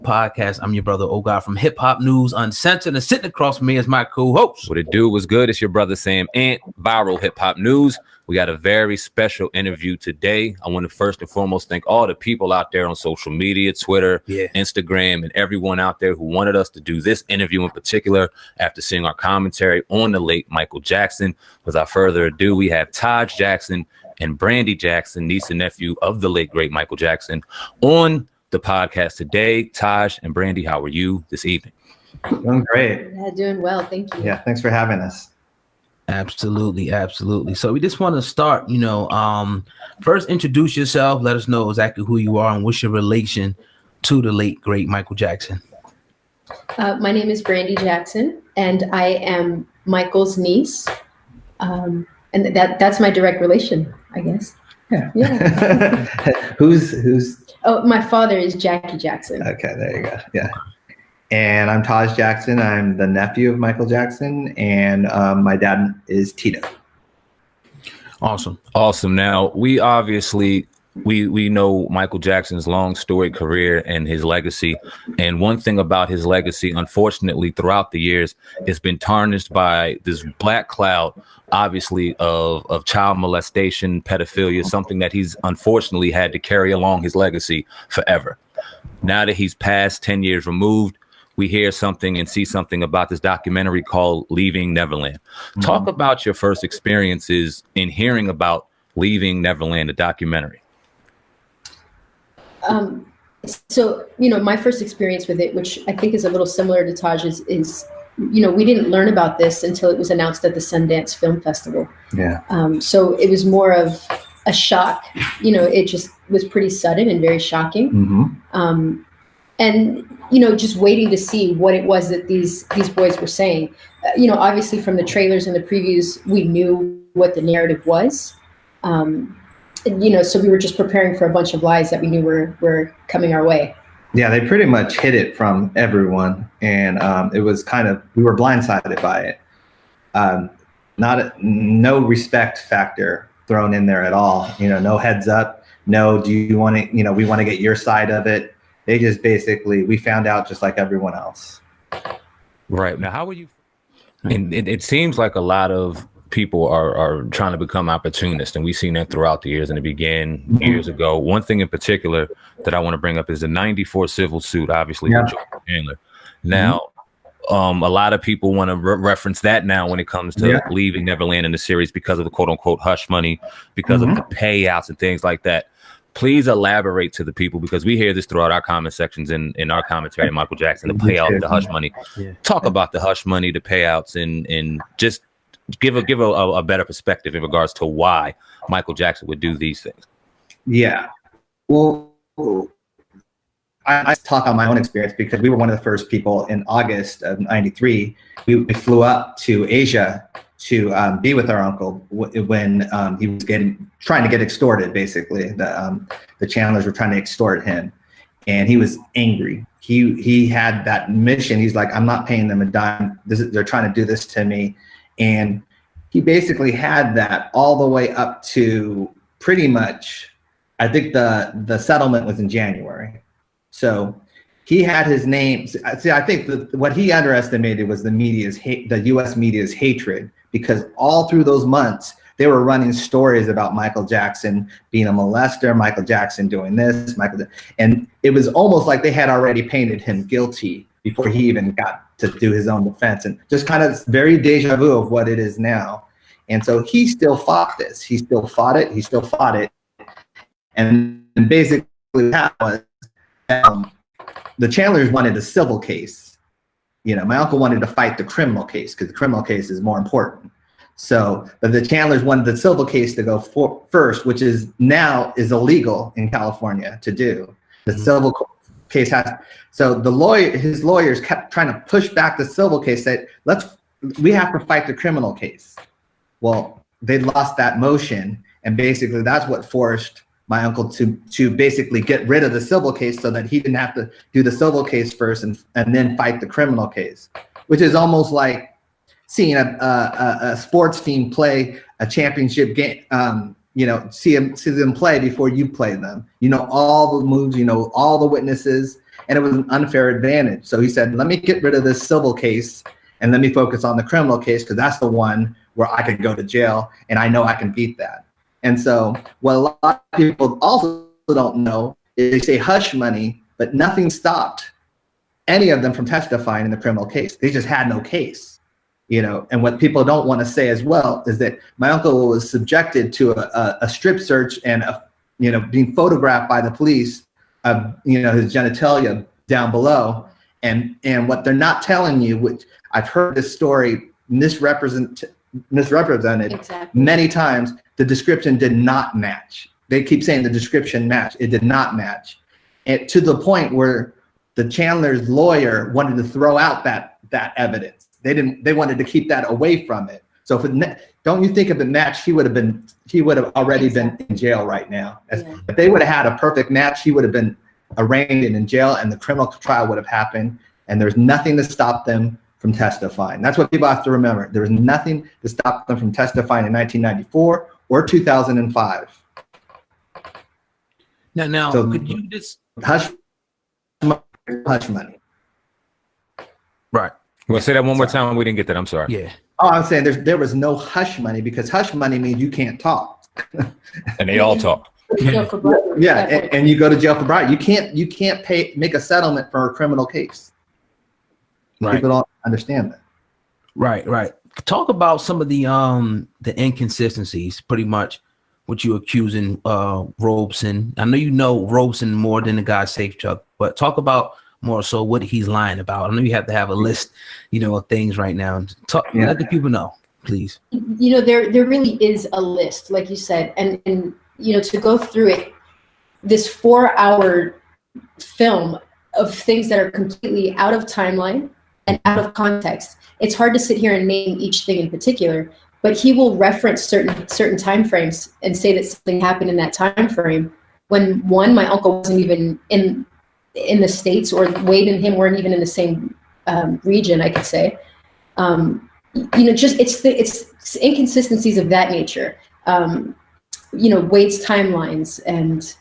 Podcast. I'm your brother, God from Hip Hop News Uncensored, and sitting across from me is my co-host. What it do was good. It's your brother SamAnt, Viral Hip Hop News. We got a very special interview today. I want to first and foremost thank all the people out there on social media, Twitter, Instagram, and everyone out there who wanted us to do this interview in particular after seeing our commentary on the late Michael Jackson. Without further ado, we have Taj Jackson and Brandi Jackson, niece and nephew of the late great Michael Jackson, on the podcast today. Taj and Brandi, how are you this evening? Doing great. Yeah, doing well. Thank you. Yeah, thanks for having us. Absolutely. So we just want to start, first introduce yourself. Let us know exactly who you are and what's your relation to the late great Michael Jackson. My name is Brandi Jackson, and I am Michael's niece. And that's my direct relation, I guess. Yeah. Who's? Oh, my father is Jackie Jackson. Okay, there you go. Yeah. And I'm Taj Jackson. I'm the nephew of Michael Jackson, and my dad is Tito. Awesome. Now, we obviously we know Michael Jackson's long storied career and his legacy. And one thing about his legacy, unfortunately, throughout the years, it's been tarnished by this black cloud, obviously, of child molestation, pedophilia, something that he's unfortunately had to carry along his legacy forever. Now that he's passed, 10 years removed, we hear something and see something about this documentary called Leaving Neverland. Mm-hmm. Talk about your first experiences in hearing about Leaving Neverland, the documentary. So, my first experience with it, which I think is a little similar to Taj's, is we didn't learn about this until it was announced at the Sundance Film Festival. Yeah. So it was more of a shock. It just was pretty sudden and very shocking. Mm-hmm. And just waiting to see what it was that these boys were saying. Obviously from the trailers and the previews, we knew what the narrative was. So we were just preparing for a bunch of lies that we knew were coming our way. Yeah, they pretty much hid it from everyone, and it was we were blindsided by it. No respect factor thrown in there at all. No heads up. No, do you want to? We want to get your side of it. They just basically, we found out just like everyone else. Right. Now, how were you? And it seems like a lot of people are trying to become opportunists, and we've seen that throughout the years, and it began years ago. One thing in particular that I want to bring up is the 94 civil suit, obviously, with George Chandler. Now, a lot of people want to reference that now when it comes to Leaving Neverland in the series because of the quote unquote hush money, because of the payouts and things like that. Please elaborate to the people, because we hear this throughout our comment sections in our commentary on Michael Jackson, the payout, the hush money. Yeah. Talk about the hush money, the payouts, and just give a better perspective in regards to why Michael Jackson would do these things. Yeah. Well, I talk on my own experience because we were one of the first people in August of '93. We flew up to Asia to be with our uncle when he was trying to get extorted. Basically, the Chandlers were trying to extort him, and he was angry. He had that mission. He's like, I'm not paying them a dime. They're trying to do this to me, and he basically had that all the way up to pretty much. I think the settlement was in January, so he had his name. See, I think what he underestimated was the U.S. media's hatred. Because all through those months, they were running stories about Michael Jackson being a molester, Michael Jackson doing this, and it was almost like they had already painted him guilty before he even got to do his own defense, and just kind of very deja vu of what it is now. And so he still fought this. He still fought it. And basically what was the Chandlers wanted a civil case. My uncle wanted to fight the criminal case because the criminal case is more important. So, but the Chandlers wanted the civil case to go first, which is now illegal in California to do. The civil case has. So his lawyers kept trying to push back the civil case. Said, we have to fight the criminal case. Well, they lost that motion, and basically that's what forced my uncle to basically get rid of the civil case so that he didn't have to do the civil case first and then fight the criminal case, which is almost like seeing a sports team play a championship game. See them play before you play them. All the moves, all the witnesses, and it was an unfair advantage. So he said, let me get rid of this civil case and let me focus on the criminal case, because that's the one where I could go to jail and I know I can beat that. And so what a lot of people also don't know is they say hush money, but nothing stopped any of them from testifying in the criminal case. They just had no case. And what people don't want to say as well is that my uncle was subjected to a strip search and being photographed by the police of his genitalia down below, and what they're not telling you, which I've heard this story misrepresented exactly many times, the description did not match. They keep saying the description matched. It did not match, and to the point where the Chandler's lawyer wanted to throw out that evidence. They wanted to keep that away from it. So don't you think if it matched, he would have already been in jail right now. If they would have had a perfect match, he would have been arraigned and in jail, and the criminal trial would have happened, and there's nothing to stop them from testifying. That's what people have to remember. There was nothing to stop them from testifying in 1994 or 2005. Now, so could you just hush money? Right. Well, say that one more time. We didn't get that. I'm sorry. Yeah. Oh, I'm saying there was no hush money, because hush money means you can't talk. And they all talk. Yeah, and you go to jail for bribery. You can't make a settlement for a criminal case. Right. People don't understand that. Right. Talk about some of the inconsistencies, pretty much what you accusing Robeson. I know you know Robeson more than the guy Safe Chuck, but talk about more so what he's lying about. I know you have to have a list, of things right now. Let the people know, please. There really is a list, like you said, and to go through it, this 4-hour film of things that are completely out of timeline and out of context. It's hard to sit here and name each thing in particular, but he will reference certain time frames and say that something happened in that time frame when my uncle wasn't even in the States, or Wade and him weren't even in the same region, I could say. It's inconsistencies of that nature. Wade's timelines, and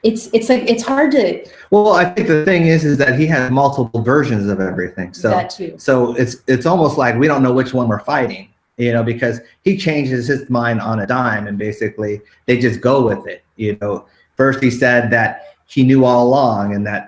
it's hard to. Well, I think the thing is that he has multiple versions of everything. So that too. So it's almost like we don't know which one we're fighting, because he changes his mind on a dime, and basically they just go with it. First he said that he knew all along, and that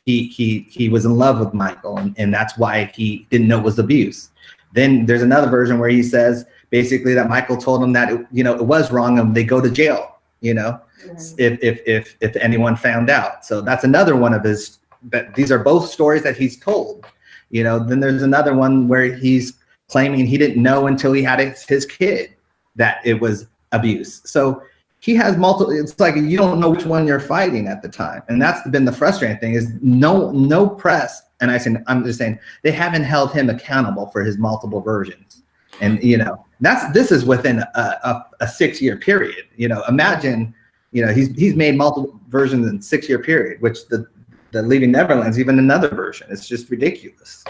he was in love with Michael, and that's why he didn't know it was abuse. Then there's another version where he says basically that Michael told him that it was wrong, and they go to jail. If anyone found out. So that's another one of his. But these are both stories that he's told. Then there's another one where he's claiming he didn't know until he had his kid that it was abuse. So he has multiple. It's like you don't know which one you're fighting at the time, and that's been the frustrating thing is no press. And I'm just saying they haven't held him accountable for his multiple versions. And this is within a 6-year period. Imagine he's made multiple versions in a 6-year period, which the Leaving Neverland's even another version. It's just ridiculous.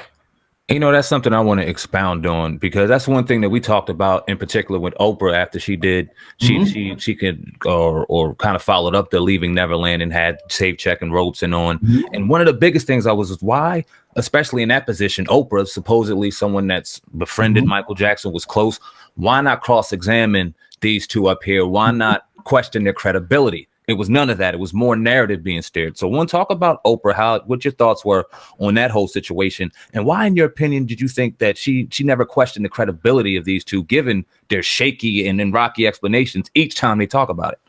That's something I want to expound on, because that's one thing that we talked about in particular with Oprah after she did. She could or kind of followed up the Leaving Neverland and had Safe Check and Robeson on. Mm-hmm. And one of the biggest things was why, especially in that position, Oprah, supposedly someone that's befriended Michael Jackson, was close. Why not cross-examine these two up here? Why not question their credibility? It was none of that. It was more narrative being steered. So one, talk about Oprah, what your thoughts were on that whole situation, and why, in your opinion, did you think that she never questioned the credibility of these two, given their shaky and rocky explanations each time they talk about it?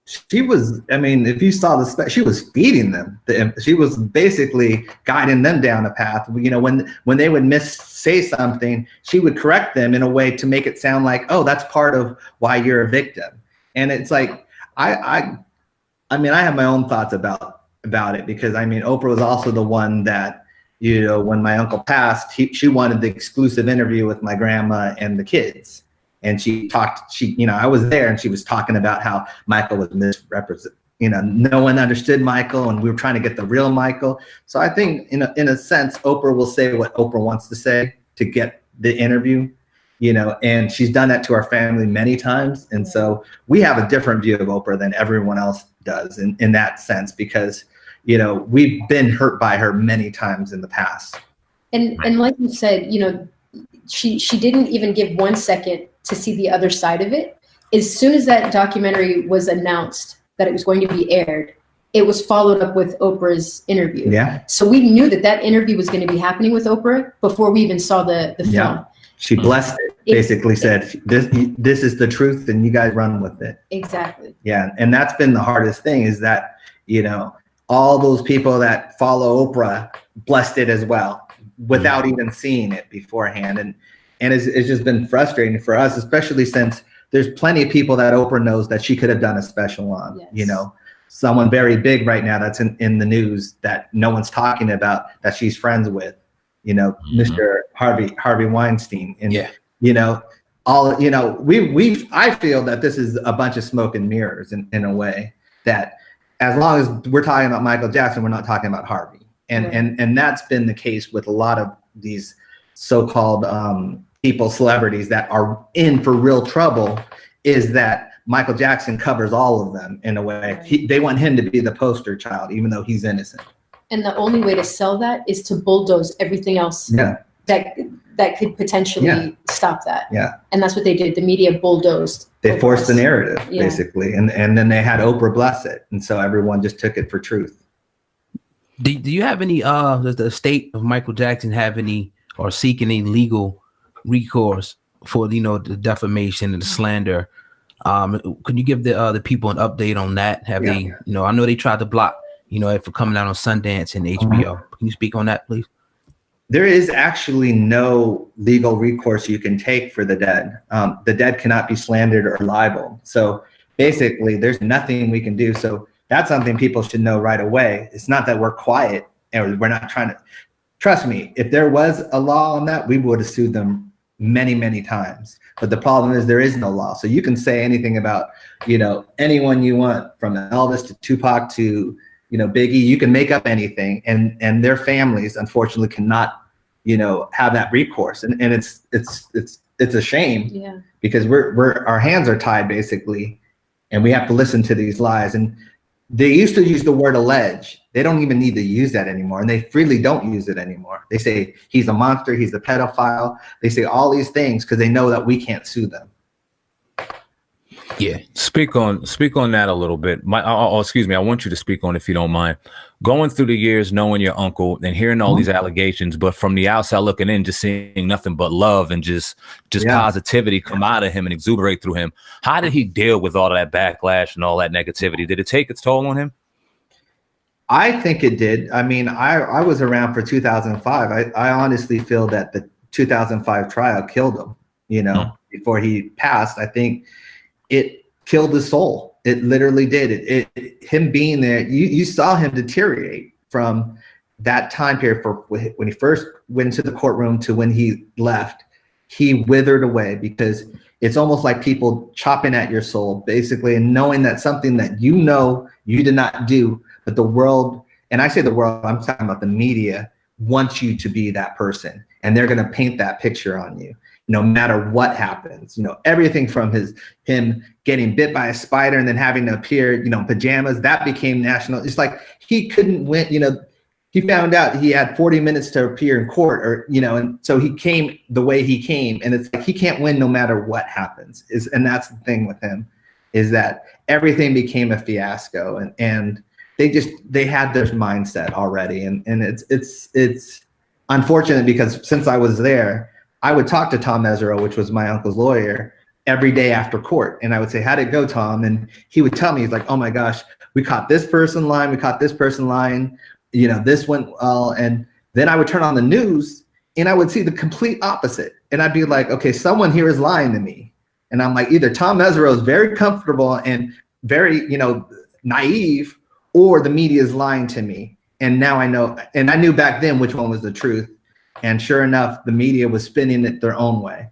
She was, if you saw the she was feeding them. She was basically guiding them down a path. When they would say something, she would correct them in a way to make it sound like, oh, that's part of why you're a victim. And it's like, I have my own thoughts about it, because Oprah was also the one that, when my uncle passed, she wanted the exclusive interview with my grandma and the kids. And I was there, and she was talking about how Michael was misrepresented. No one understood Michael, and we were trying to get the real Michael. So I think in a sense, Oprah will say what Oprah wants to say to get the interview. And she's done that to our family many times. And so we have a different view of Oprah than everyone else does in that sense, because, you know, we've been hurt by her many times in the past. And like you said, you know, she didn't even give 1 second to see the other side of it. As soon as that documentary was announced that it was going to be aired, it was followed up with Oprah's interview. Yeah. So we knew that interview was going to be happening with Oprah before we even saw the film. Yeah. She blessed it, basically said, this is the truth and you guys run with it. Exactly. Yeah. And that's been the hardest thing, is that, you know, all those people that follow Oprah blessed it as well without even seeing it beforehand. And it's just been frustrating for us, especially since there's plenty of people that Oprah knows that she could have done a special on. Yes. You know, someone very big right now that's in the news that no one's talking about, that she's friends with, you know, Mr. Harvey Weinstein. And, you know, all, you know, I feel that this is a bunch of smoke and mirrors in a way, that as long as we're talking about Michael Jackson, we're not talking about Harvey. And that's been the case with a lot of these so-called celebrities that are in for real trouble, is that Michael Jackson covers all of them in a way. Right. They want him to be the poster child, even though he's innocent. And the only way to sell that is to bulldoze everything else that could potentially stop that. Yeah. And that's what they did. The media bulldozed. They forced the narrative, basically. And then they had Oprah bless it. And so everyone just took it for truth. Do you have any, does the estate of Michael Jackson have any, or seek any legal recourse for, you know, the defamation and the slander? Could you give the people an update on that? Have they, you know, I know they tried to block, you know, it for coming out on Sundance and HBO. Can you speak on that, please? There is actually no legal recourse you can take for the dead. The dead cannot be slandered or libeled. So basically, there's nothing we can do. So that's something people should know right away. It's not that we're quiet and we're not trying to. Trust me, if there was a law on that, we would have sued them many, many times. But the problem is there is no law. So you can say anything about, you know, anyone you want, from Elvis to Tupac to, you know, Biggie. You can make up anything, and their families unfortunately cannot, you know, have that recourse. And it's a shame, because our hands are tied basically, and we have to listen to these lies. And they used to use the word allege. They don't even need to use that anymore. And they freely don't use it anymore. They say he's a monster, he's a pedophile. They say all these things because they know that we can't sue them. Yeah. Speak on that a little bit. Excuse me. I want you to speak on, if you don't mind, going through the years, knowing your uncle and hearing all these allegations, but from the outside looking in, just seeing nothing but love and just positivity come out of him and exuberate through him. How did he deal with all that backlash and all that negativity? Did it take its toll on him? I think it did. I mean, I was around for 2005. I honestly feel that the 2005 trial killed him, you know, before he passed. I think it killed his soul. It literally did. Him being there, you saw him deteriorate from that time period, for when he first went into the courtroom to when he left. He withered away, because it's almost like people chopping at your soul, basically, and knowing that something that you know you did not do, but the world, and I say the world, I'm talking about the media, wants you to be that person, and they're going to paint that picture on you, no matter what happens. You know, everything from him getting bit by a spider and then having to appear, you know, in pajamas, that became national. It's like he couldn't win, you know. He found out he had 40 minutes to appear in court, or, you know, and so he came the way he came, and it's like he can't win no matter what happens. And that's the thing with him, is that everything became a fiasco, and they had their mindset already, and it's unfortunate, because since I was there, I would talk to Tom Mesereau, which was my uncle's lawyer, every day after court, and I would say, "How'd it go, Tom?" And he would tell me, he's like, "Oh my gosh, we caught this person lying, we caught this person lying. You know, this went well." And then I would turn on the news and I would see the complete opposite. And I'd be like, okay, someone here is lying to me. And I'm like, either Tom Mesereau is very comfortable and very, you know, naive, or the media is lying to me. And now I know, and I knew back then which one was the truth. And sure enough, the media was spinning it their own way.